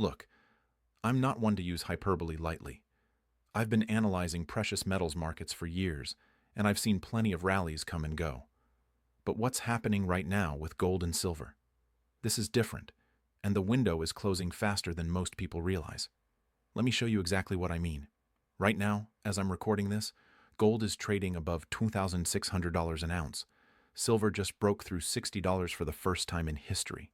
Look, I'm not one to use hyperbole lightly. I've been analyzing precious metals markets for years, and I've seen plenty of rallies come and go. But what's happening right now with gold and silver? This is different, and the window is closing faster than most people realize. Let me show you exactly what I mean. Right now, as I'm recording this, gold is trading above $2,600 an ounce. Silver just broke through $60 for the first time in history.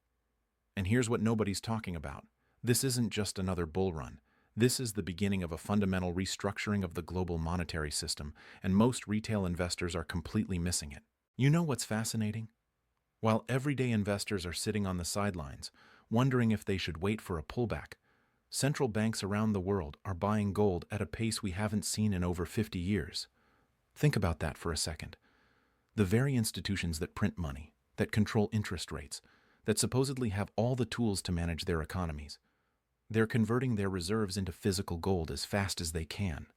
And here's what nobody's talking about. This isn't just another bull run. This is the beginning of a fundamental restructuring of the global monetary system, and most retail investors are completely missing it. You know what's fascinating? While everyday investors are sitting on the sidelines, wondering if they should wait for a pullback, central banks around the world are buying gold at a pace we haven't seen in over 50 years. Think about that for a second. The very institutions that print money, that control interest rates, that supposedly have all the tools to manage their economies, they're converting their reserves into physical gold as fast as they can.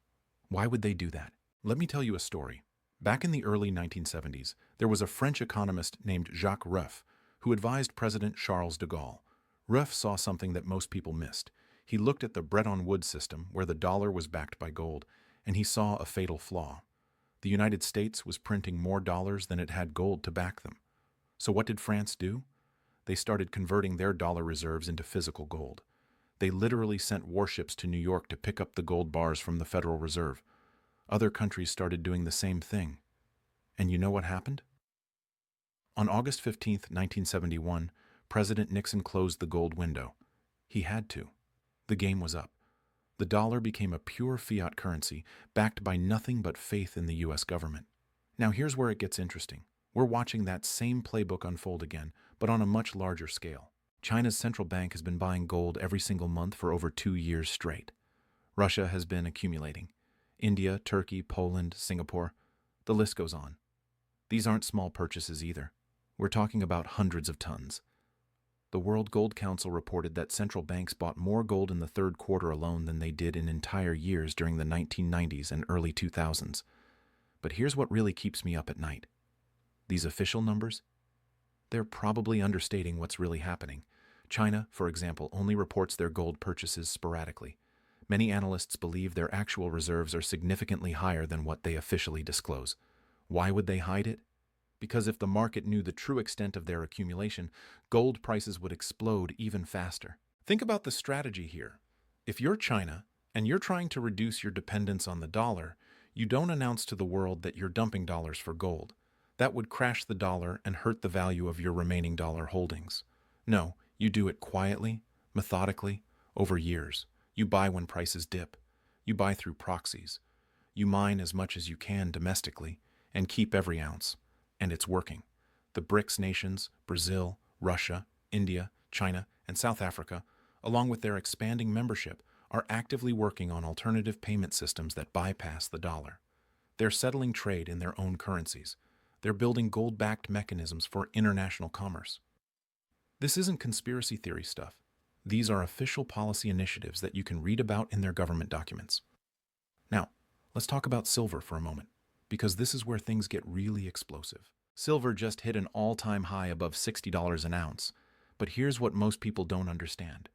Why would they do that? Let me tell you a story. Back in the early 1970s, there was a French economist named Jacques Rueff who advised President Charles de Gaulle. Rueff saw something that most people missed. He looked at the Bretton Woods system, where the dollar was backed by gold, and he saw a fatal flaw. The United States was printing more dollars than it had gold to back them. So what did France do? They started converting their dollar reserves into physical gold. They literally sent warships to New York to pick up the gold bars from the Federal Reserve. Other countries started doing the same thing. And you know what happened? On August 15, 1971, President Nixon closed the gold window. He had to. The game was up. The dollar became a pure fiat currency, backed by nothing but faith in the U.S. government. Now here's where it gets interesting. We're watching that same playbook unfold again, but on a much larger scale. China's central bank has been buying gold every single month for over 2 years straight. Russia has been accumulating. India, Turkey, Poland, Singapore, the list goes on. These aren't small purchases either. We're talking about hundreds of tons. The World Gold Council reported that central banks bought more gold in the third quarter alone than they did in entire years during the 1990s and early 2000s. But here's what really keeps me up at night. These official numbers? They're probably understating what's really happening. China, for example, only reports their gold purchases sporadically. Many analysts believe their actual reserves are significantly higher than what they officially disclose. Why would they hide it? Because if the market knew the true extent of their accumulation, gold prices would explode even faster. Think about the strategy here. If you're China and you're trying to reduce your dependence on the dollar, you don't announce to the world that you're dumping dollars for gold. That would crash the dollar and hurt the value of your remaining dollar holdings. No, you do it quietly, methodically, over years. You buy when prices dip. You buy through proxies. You mine as much as you can domestically and keep every ounce. And it's working. The BRICS nations, Brazil, Russia, India, China, and South Africa, along with their expanding membership, are actively working on alternative payment systems that bypass the dollar. They're settling trade in their own currencies. They're building gold-backed mechanisms for international commerce. This isn't conspiracy theory stuff. These are official policy initiatives that you can read about in their government documents. Now, let's talk about silver for a moment, because this is where things get really explosive. Silver just hit an all-time high above $60 an ounce, but here's what most people don't understand.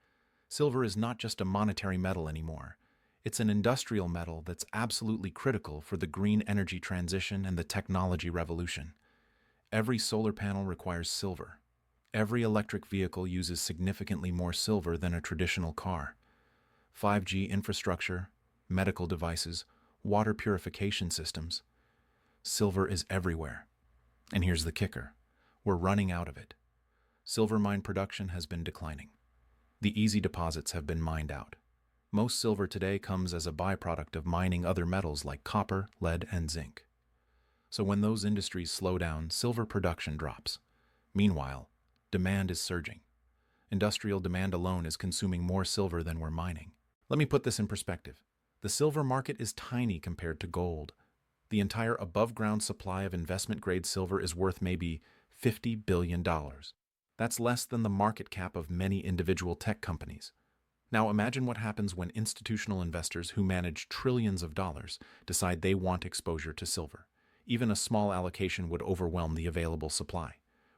Silver is not just a monetary metal anymore. It's an industrial metal that's absolutely critical for the green energy transition and the technology revolution. Every solar panel requires silver. Every electric vehicle uses significantly more silver than a traditional car. 5G infrastructure, medical devices, water purification systems. Silver is everywhere. And here's the kicker. We're running out of it. Silver mine production has been declining. The easy deposits have been mined out. Most silver today comes as a byproduct of mining other metals like copper, lead, and zinc. So when those industries slow down, silver production drops. Meanwhile, demand is surging. Industrial demand alone is consuming more silver than we're mining. Let me put this in perspective. The silver market is tiny compared to gold. The entire above-ground supply of investment-grade silver is worth maybe $50 billion. That's less than the market cap of many individual tech companies. Now imagine what happens when institutional investors who manage trillions of dollars decide they want exposure to silver. Even a small allocation would overwhelm the available supply.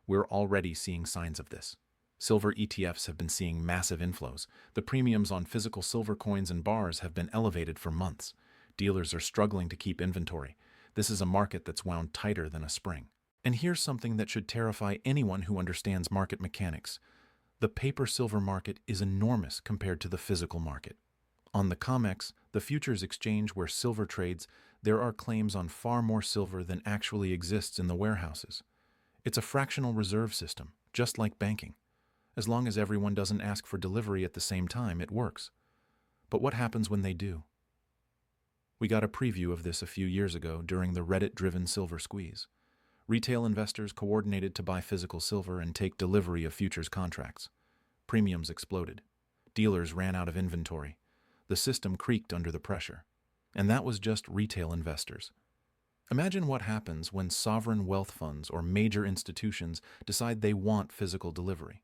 We're already seeing signs of this. Silver ETFs have been seeing massive inflows. The premiums on physical silver coins and bars have been elevated for months. Dealers are struggling to keep inventory. This is a market that's wound tighter than a spring. And here's something that should terrify anyone who understands market mechanics. The paper silver market is enormous compared to the physical market. On the COMEX, the futures exchange where silver trades, there are claims on far more silver than actually exists in the warehouses. It's a fractional reserve system, just like banking. As long as everyone doesn't ask for delivery at the same time, it works. But what happens when they do? We got a preview of this a few years ago during the Reddit-driven silver squeeze. Retail investors coordinated to buy physical silver and take delivery of futures contracts. Premiums exploded. Dealers ran out of inventory. The system creaked under the pressure. And that was just retail investors. Imagine what happens when sovereign wealth funds or major institutions decide they want physical delivery.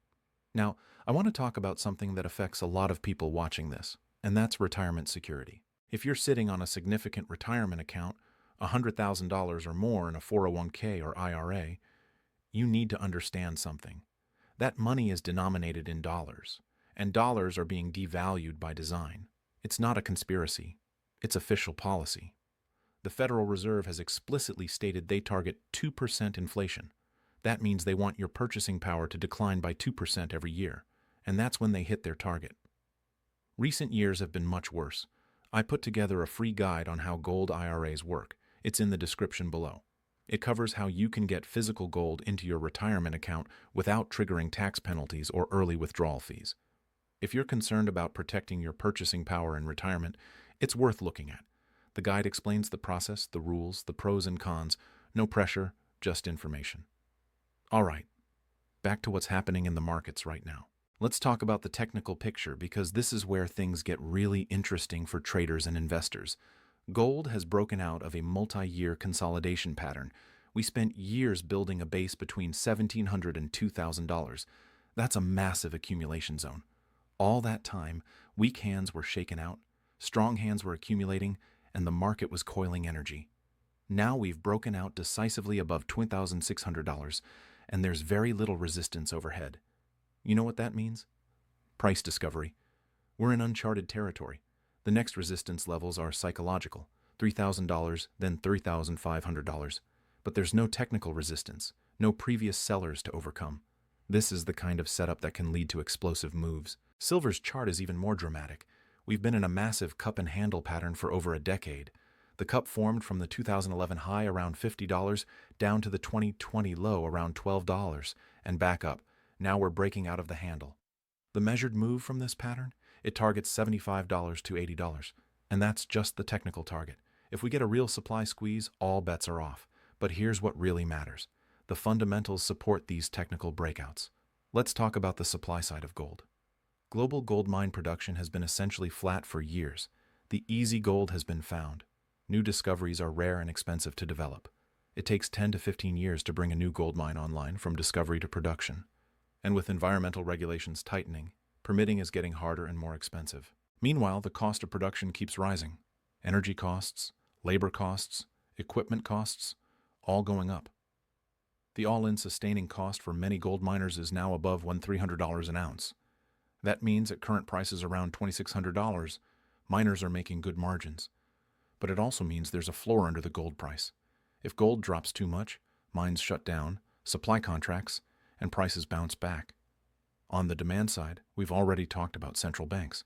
Now, I want to talk about something that affects a lot of people watching this, and that's retirement security. If you're sitting on a significant retirement account, $100,000 or more in a 401k or IRA, you need to understand something. That money is denominated in dollars, and dollars are being devalued by design. It's not a conspiracy. It's official policy. The Federal Reserve has explicitly stated they target 2% inflation. That means they want your purchasing power to decline by 2% every year, and that's when they hit their target. Recent years have been much worse. I put together a free guide on how gold IRAs work. It's in the description below. It covers how you can get physical gold into your retirement account without triggering tax penalties or early withdrawal fees. If you're concerned about protecting your purchasing power in retirement, it's worth looking at. The guide explains the process, the rules, the pros and cons. No pressure, just information. All right, back to what's happening in the markets right now. Let's talk about the technical picture because this is where things get really interesting for traders and investors. Gold has broken out of a multi-year consolidation pattern. We spent years building a base between $1,700 and $2,000. That's a massive accumulation zone. All that time, weak hands were shaken out, strong hands were accumulating, and the market was coiling energy. Now we've broken out decisively above $2,600, and there's very little resistance overhead. You know what that means? Price discovery. We're in uncharted territory. The next resistance levels are psychological, $3,000, then $3,500. But there's no technical resistance, no previous sellers to overcome. This is the kind of setup that can lead to explosive moves. Silver's chart is even more dramatic. We've been in a massive cup and handle pattern for over a decade. The cup formed from the 2011 high around $50 down to the 2020 low around $12 and back up. Now we're breaking out of the handle. The measured move from this pattern? It targets $75 to $80, and that's just the technical target. If we get a real supply squeeze, all bets are off. But here's what really matters. The fundamentals support these technical breakouts. Let's talk about the supply side of gold. Global gold mine production has been essentially flat for years. The easy gold has been found. New discoveries are rare and expensive to develop. It takes 10 to 15 years to bring a new gold mine online from discovery to production. And with environmental regulations tightening, permitting is getting harder and more expensive. Meanwhile, the cost of production keeps rising. Energy costs, labor costs, equipment costs, all going up. The all-in sustaining cost for many gold miners is now above $1,300 an ounce. That means at current prices around $2,600, miners are making good margins. But it also means there's a floor under the gold price. If gold drops too much, mines shut down, supply contracts, and prices bounce back. On the demand side, we've already talked about central banks.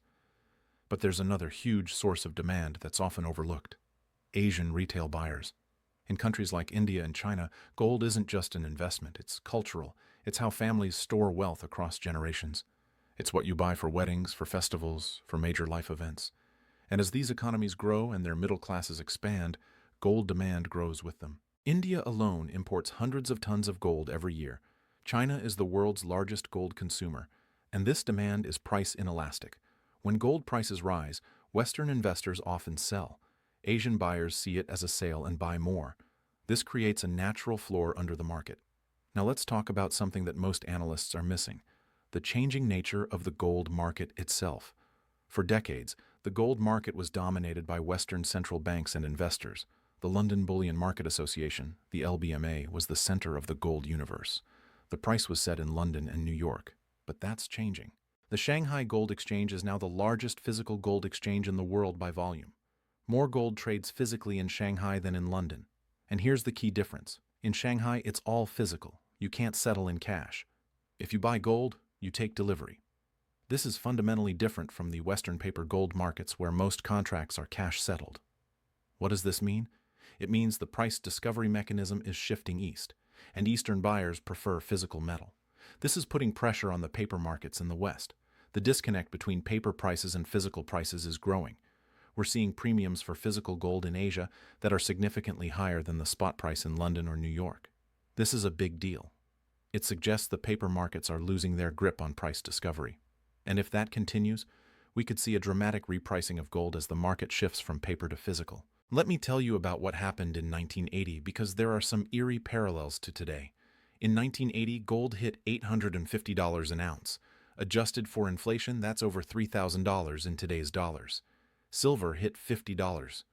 But there's another huge source of demand that's often overlooked: Asian retail buyers. In countries like India and China, gold isn't just an investment, it's cultural. It's how families store wealth across generations. It's what you buy for weddings, for festivals, for major life events. And as these economies grow and their middle classes expand, gold demand grows with them. India alone imports hundreds of tons of gold every year. China is the world's largest gold consumer, and this demand is price inelastic. When gold prices rise, Western investors often sell. Asian buyers see it as a sale and buy more. This creates a natural floor under the market. Now let's talk about something that most analysts are missing: the changing nature of the gold market itself. For decades, the gold market was dominated by Western central banks and investors. The London Bullion Market Association, the LBMA, was the center of the gold universe. The price was set in London and New York. but that's changing. The Shanghai Gold Exchange is now the largest physical gold exchange in the world by volume. More gold trades physically in Shanghai than in London. And here's the key difference. In Shanghai, it's all physical. You can't settle in cash. If you buy gold, you take delivery. This is fundamentally different from the Western paper gold markets where most contracts are cash settled. What does this mean? It means the price discovery mechanism is shifting east, and Eastern buyers prefer physical metal. This is putting pressure on the paper markets in the West. The disconnect between paper prices and physical prices is growing. We're seeing premiums for physical gold in Asia that are significantly higher than the spot price in London or New York. This is a big deal. It suggests the paper markets are losing their grip on price discovery. And if that continues, we could see a dramatic repricing of gold as the market shifts from paper to physical. Let me tell you about what happened in 1980 because there are some eerie parallels to today. In 1980, gold hit $850 an ounce. Adjusted for inflation, that's over $3,000 in today's dollars. Silver hit $50.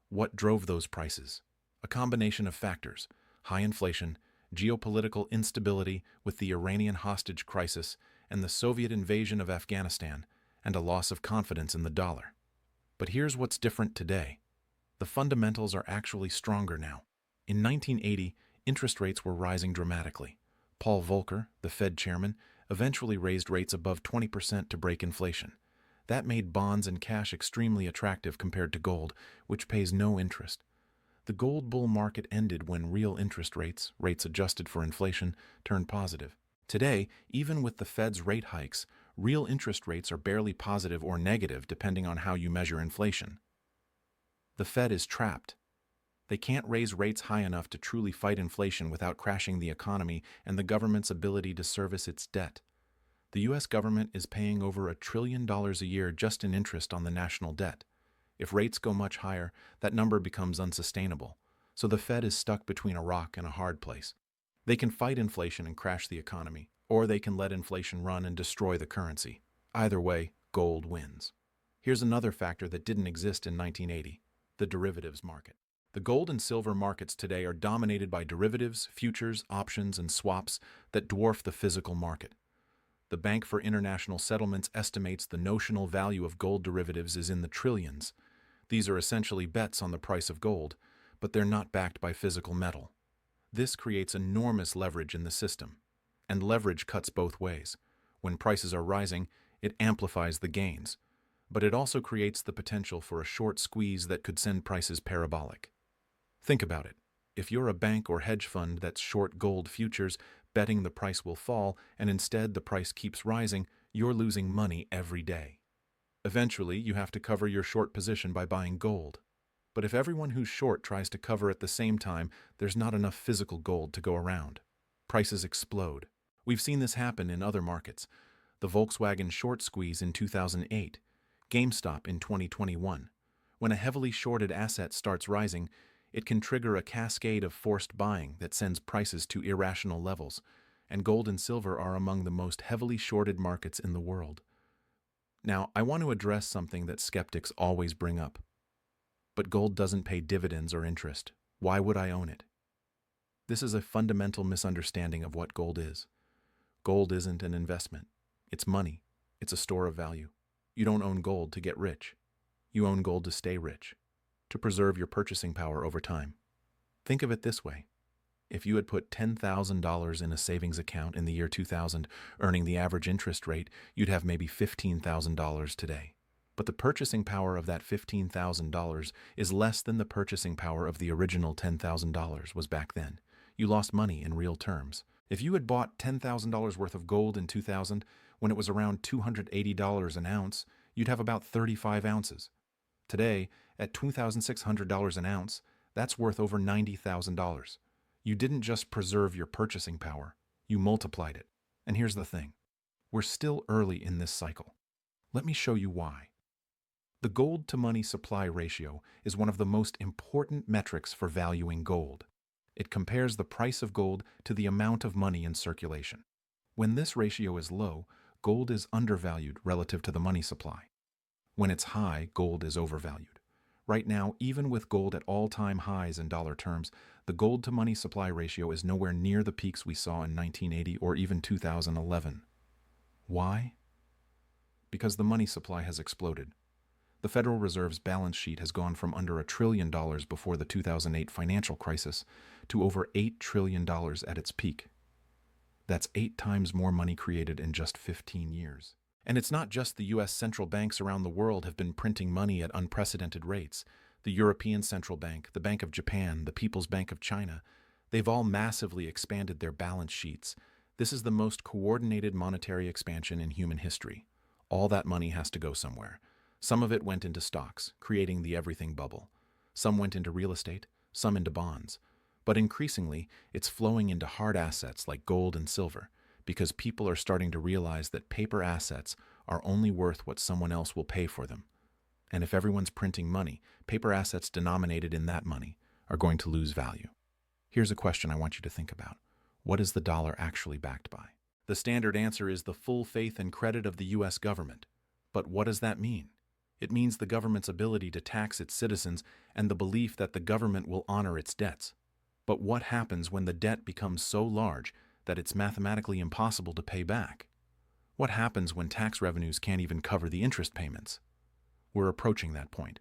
What drove those prices? A combination of factors: high inflation, geopolitical instability with the Iranian hostage crisis, and the Soviet invasion of Afghanistan, and a loss of confidence in the dollar. But here's what's different today. The fundamentals are actually stronger now. In 1980, interest rates were rising dramatically. Paul Volcker, the Fed chairman, eventually raised rates above 20% to break inflation. That made bonds and cash extremely attractive compared to gold, which pays no interest. The gold bull market ended when real interest rates adjusted for inflation, turned positive. Today, even with the Fed's rate hikes, real interest rates are barely positive or negative depending on how you measure inflation. The Fed is trapped. They can't raise rates high enough to truly fight inflation without crashing the economy and the government's ability to service its debt. The U.S. government is paying over $1 trillion a year just in interest on the national debt. If rates go much higher, that number becomes unsustainable. So the Fed is stuck between a rock and a hard place. They can fight inflation and crash the economy, or they can let inflation run and destroy the currency. Either way, gold wins. Here's another factor that didn't exist in 1980: the derivatives market. The gold and silver markets today are dominated by derivatives, futures, options, and swaps that dwarf the physical market. The Bank for International Settlements estimates the notional value of gold derivatives is in the trillions. These are essentially bets on the price of gold, but they're not backed by physical metal. This creates enormous leverage in the system. And leverage cuts both ways. When prices are rising, it amplifies the gains. But it also creates the potential for a short squeeze that could send prices parabolic. Think about it. If you're a bank or hedge fund that's short gold futures, betting the price will fall, and instead the price keeps rising, you're losing money every day. Eventually, you have to cover your short position by buying gold. But if everyone who's short tries to cover at the same time, there's not enough physical gold to go around. Prices explode. We've seen this happen in other markets. The Volkswagen short squeeze in 2008, GameStop in 2021. When a heavily shorted asset starts rising, it can trigger a cascade of forced buying that sends prices to irrational levels, and gold and silver are among the most heavily shorted markets in the world. Now, I want to address something that skeptics always bring up. But gold doesn't pay dividends or interest. Why would I own it? This is a fundamental misunderstanding of what gold is. Gold isn't an investment. It's money. It's a store of value. You don't own gold to get rich. You own gold to stay rich, to preserve your purchasing power over time. Think of it this way. If you had put $10,000 in a savings account in the year 2000, earning the average interest rate, you'd have maybe $15,000 today. But the purchasing power of that $15,000 is less than the purchasing power of the original $10,000 was back then. You lost money in real terms. If you had bought $10,000 worth of gold in 2000, when it was around $280 an ounce, you'd have about 35 ounces. Today, at $2,600 an ounce, that's worth over $90,000. You didn't just preserve your purchasing power, you multiplied it. And here's the thing. We're still early in this cycle. Let me show you why. The gold-to-money supply ratio is one of the most important metrics for valuing gold. It compares the price of gold to the amount of money in circulation. When this ratio is low, gold is undervalued relative to the money supply. When it's high, gold is overvalued. Right now, even with gold at all-time highs in dollar terms, the gold-to-money supply ratio is nowhere near the peaks we saw in 1980 or even 2011. Why? Because the money supply has exploded. The Federal Reserve's balance sheet has gone from under $1 trillion before the 2008 financial crisis to over $8 trillion at its peak. That's 8 times more money created in just 15 years. And it's not just the U.S. central banks around the world have been printing money at unprecedented rates. The European Central Bank, the Bank of Japan, the People's Bank of China, they've all massively expanded their balance sheets. This is the most coordinated monetary expansion in human history. All that money has to go somewhere. Some of it went into stocks, creating the everything bubble. Some went into real estate, some into bonds. But increasingly, it's flowing into hard assets like gold and silver, because people are starting to realize that paper assets are only worth what someone else will pay for them. And if everyone's printing money, paper assets denominated in that money are going to lose value. Here's a question I want you to think about. What is the dollar actually backed by? The standard answer is the full faith and credit of the U.S. government. But what does that mean? It means the government's ability to tax its citizens and the belief that the government will honor its debts. But what happens when the debt becomes so large that it's mathematically impossible to pay back? What happens when tax revenues can't even cover the interest payments? We're approaching that point.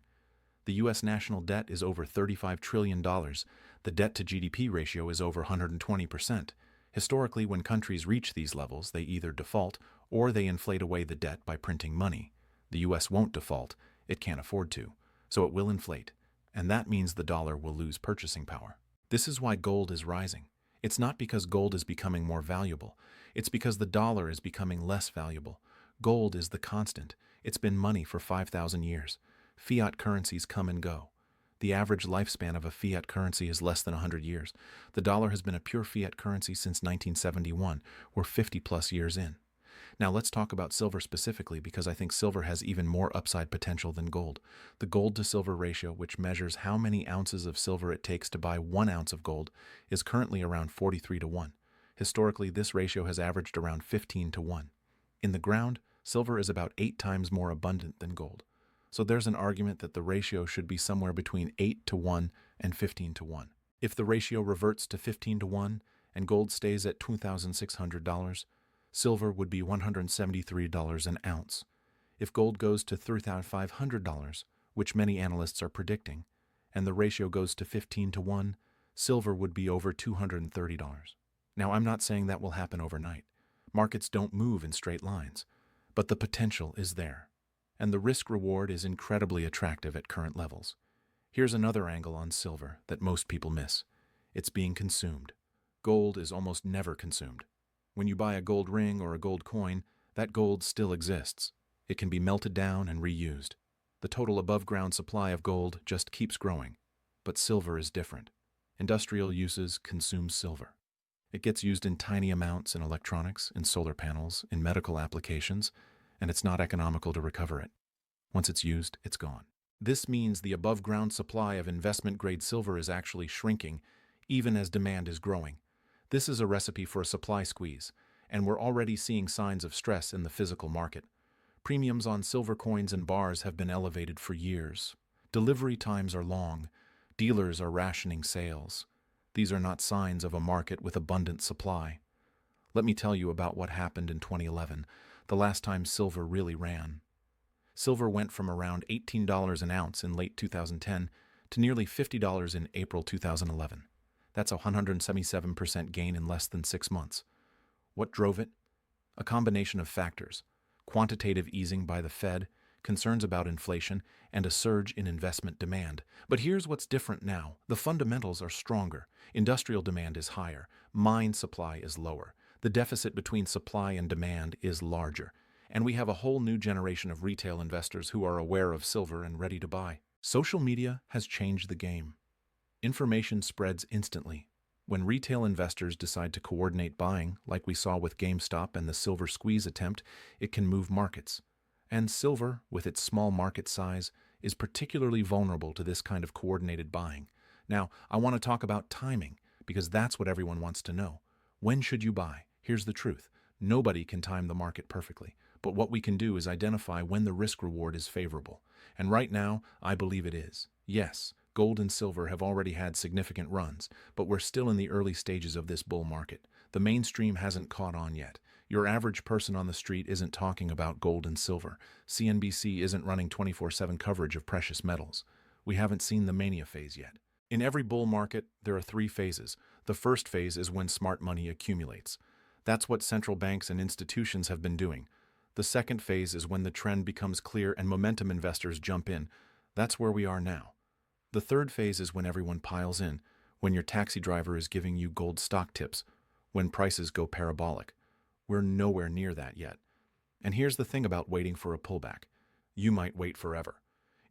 The U.S. national debt is over $35 trillion. The debt-to-GDP ratio is over 120%. Historically, when countries reach these levels, they either default or they inflate away the debt by printing money. The U.S. won't default. It can't afford to. So it will inflate. And that means the dollar will lose purchasing power. This is why gold is rising. It's not because gold is becoming more valuable. It's because the dollar is becoming less valuable. Gold is the constant. It's been money for 5,000 years. Fiat currencies come and go. The average lifespan of a fiat currency is less than 100 years. The dollar has been a pure fiat currency since 1971. We're 50-plus years in. Now let's talk about silver specifically, because I think silver has even more upside potential than gold. The gold-to-silver ratio, which measures how many ounces of silver it takes to buy 1 ounce of gold, is currently around 43-1. Historically, this ratio has averaged around 15-1. In the ground, silver is about 8 times more abundant than gold. So there's an argument that the ratio should be somewhere between 8-1 and 15-1. If the ratio reverts to 15-1 and gold stays at $2,600, silver would be $173 an ounce. If gold goes to $3,500, which many analysts are predicting, and the ratio goes to 15-1, silver would be over $230. Now, I'm not saying that will happen overnight. Markets don't move in straight lines, but the potential is there. And the risk-reward is incredibly attractive at current levels. Here's another angle on silver that most people miss. It's being consumed. Gold is almost never consumed. When you buy a gold ring or a gold coin, that gold still exists. It can be melted down and reused. The total above-ground supply of gold just keeps growing. But silver is different. Industrial uses consume silver. It gets used in tiny amounts in electronics, in solar panels, in medical applications, and it's not economical to recover it. Once it's used, it's gone. This means the above-ground supply of investment-grade silver is actually shrinking, even as demand is growing. This is a recipe for a supply squeeze, and we're already seeing signs of stress in the physical market. Premiums on silver coins and bars have been elevated for years. Delivery times are long. Dealers are rationing sales. These are not signs of a market with abundant supply. Let me tell you about what happened in 2011, the last time silver really ran. Silver went from around $18 an ounce in late 2010 to nearly $50 in April 2011. That's a 177% gain in less than 6 months. What drove it? A combination of factors: quantitative easing by the Fed, concerns about inflation, and a surge in investment demand. But here's what's different now. The fundamentals are stronger. Industrial demand is higher. Mine supply is lower. The deficit between supply and demand is larger. And we have a whole new generation of retail investors who are aware of silver and ready to buy. Social media has changed the game. Information spreads instantly. When retail investors decide to coordinate buying, like we saw with GameStop and the silver squeeze attempt, it can move markets. And silver, with its small market size, is particularly vulnerable to this kind of coordinated buying. Now, I want to talk about timing, because that's what everyone wants to know. When should you buy? Here's the truth. Nobody can time the market perfectly, but what we can do is identify when the risk-reward is favorable. And right now, I believe it is. Yes, gold and silver have already had significant runs, but we're still in the early stages of this bull market. The mainstream hasn't caught on yet. Your average person on the street isn't talking about gold and silver. CNBC isn't running 24/7 coverage of precious metals. We haven't seen the mania phase yet. In every bull market, there are three phases. The first phase is when smart money accumulates. That's what central banks and institutions have been doing. The second phase is when the trend becomes clear and momentum investors jump in. That's where we are now. The third phase is when everyone piles in, when your taxi driver is giving you gold stock tips, when prices go parabolic. We're nowhere near that yet. And here's the thing about waiting for a pullback. You might wait forever.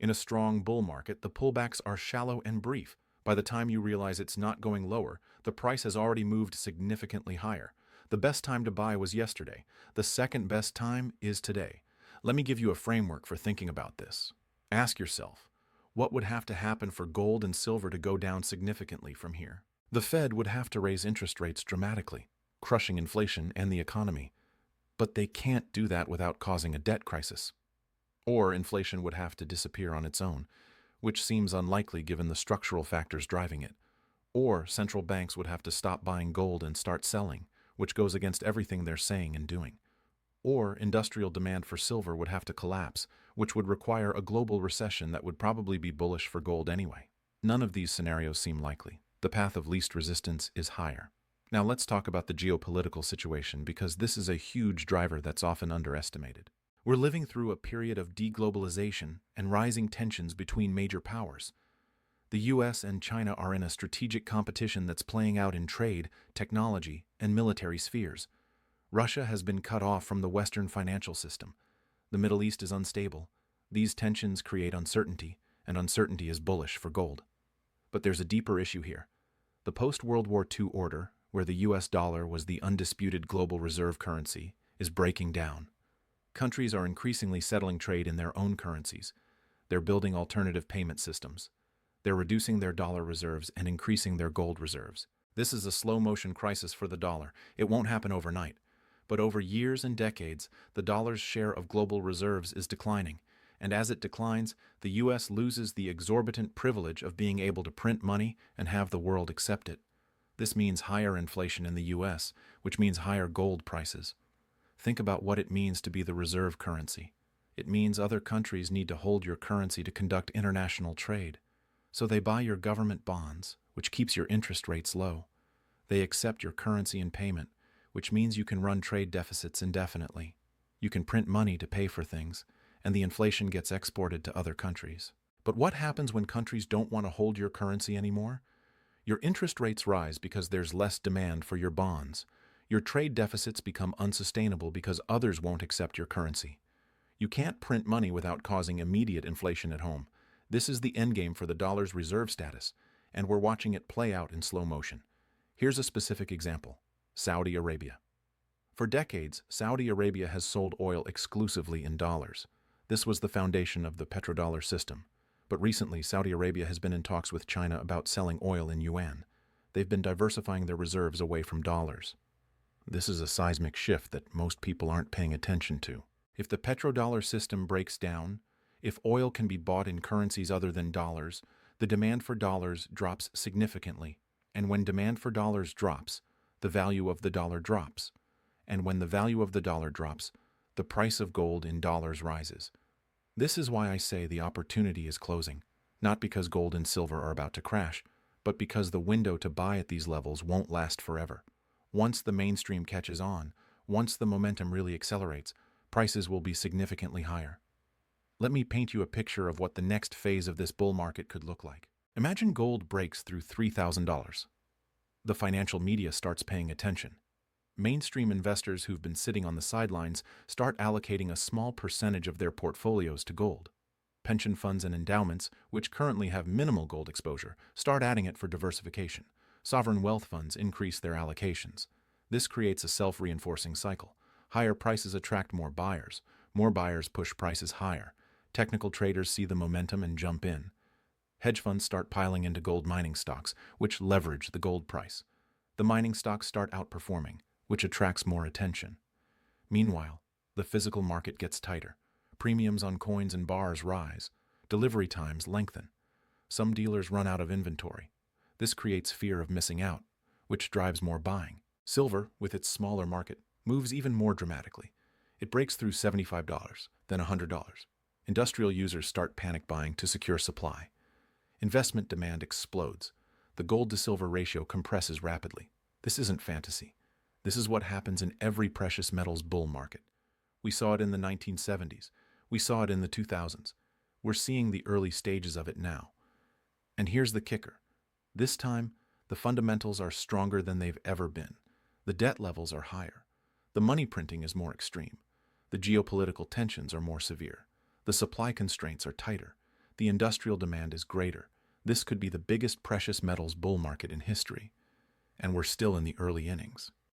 In a strong bull market, the pullbacks are shallow and brief. By the time you realize it's not going lower, the price has already moved significantly higher. The best time to buy was yesterday. The second best time is today. Let me give you a framework for thinking about this. Ask yourself, what would have to happen for gold and silver to go down significantly from here? The Fed would have to raise interest rates dramatically, crushing inflation and the economy. But they can't do that without causing a debt crisis. Or inflation would have to disappear on its own, which seems unlikely given the structural factors driving it. Or central banks would have to stop buying gold and start selling, which goes against everything they're saying and doing. Or industrial demand for silver would have to collapse, which would require a global recession that would probably be bullish for gold anyway. None of these scenarios seem likely. The path of least resistance is higher. Now let's talk about the geopolitical situation, because this is a huge driver that's often underestimated. We're living through a period of deglobalization and rising tensions between major powers. The US and China are in a strategic competition that's playing out in trade, technology, and military spheres. Russia has been cut off from the Western financial system. The Middle East is unstable. These tensions create uncertainty, and uncertainty is bullish for gold. But there's a deeper issue here. The post-World War II order, where the US dollar was the undisputed global reserve currency, is breaking down. Countries are increasingly settling trade in their own currencies. They're building alternative payment systems. They're reducing their dollar reserves and increasing their gold reserves. This is a slow-motion crisis for the dollar. It won't happen overnight. But over years and decades, the dollar's share of global reserves is declining. And as it declines, the US loses the exorbitant privilege of being able to print money and have the world accept it. This means higher inflation in the US, which means higher gold prices. Think about what it means to be the reserve currency. It means other countries need to hold your currency to conduct international trade. So they buy your government bonds, which keeps your interest rates low. They accept your currency in payment, which means you can run trade deficits indefinitely. You can print money to pay for things, and the inflation gets exported to other countries. But what happens when countries don't want to hold your currency anymore? Your interest rates rise because there's less demand for your bonds. Your trade deficits become unsustainable because others won't accept your currency. You can't print money without causing immediate inflation at home. This is the endgame for the dollar's reserve status, and we're watching it play out in slow motion. Here's a specific example: Saudi Arabia. For decades, Saudi Arabia has sold oil exclusively in dollars. This was the foundation of the petrodollar system. But recently, Saudi Arabia has been in talks with China about selling oil in yuan. They've been diversifying their reserves away from dollars. This is a seismic shift that most people aren't paying attention to. If the petrodollar system breaks down, if oil can be bought in currencies other than dollars, the demand for dollars drops significantly. And when demand for dollars drops, the value of the dollar drops. And when the value of the dollar drops, the price of gold in dollars rises. This is why I say the opportunity is closing, not because gold and silver are about to crash, but because the window to buy at these levels won't last forever. Once the mainstream catches on, once the momentum really accelerates, prices will be significantly higher. Let me paint you a picture of what the next phase of this bull market could look like. Imagine gold breaks through $3,000. The financial media starts paying attention. Mainstream investors who've been sitting on the sidelines start allocating a small percentage of their portfolios to gold. Pension funds and endowments, which currently have minimal gold exposure, start adding it for diversification. Sovereign wealth funds increase their allocations. This creates a self-reinforcing cycle. Higher prices attract more buyers. More buyers push prices higher. Technical traders see the momentum and jump in. Hedge funds start piling into gold mining stocks, which leverage the gold price. The mining stocks start outperforming, which attracts more attention. Meanwhile, the physical market gets tighter. Premiums on coins and bars rise. Delivery times lengthen. Some dealers run out of inventory. This creates fear of missing out, which drives more buying. Silver, with its smaller market, moves even more dramatically. It breaks through $75, then $100. Industrial users start panic buying to secure supply. Investment demand explodes. The gold-to-silver ratio compresses rapidly. This isn't fantasy. This is what happens in every precious metals bull market. We saw it in the 1970s. We saw it in the 2000s. We're seeing the early stages of it now. And here's the kicker. This time, the fundamentals are stronger than they've ever been. The debt levels are higher. The money printing is more extreme. The geopolitical tensions are more severe. The supply constraints are tighter. The industrial demand is greater. This could be the biggest precious metals bull market in history. And we're still in the early innings.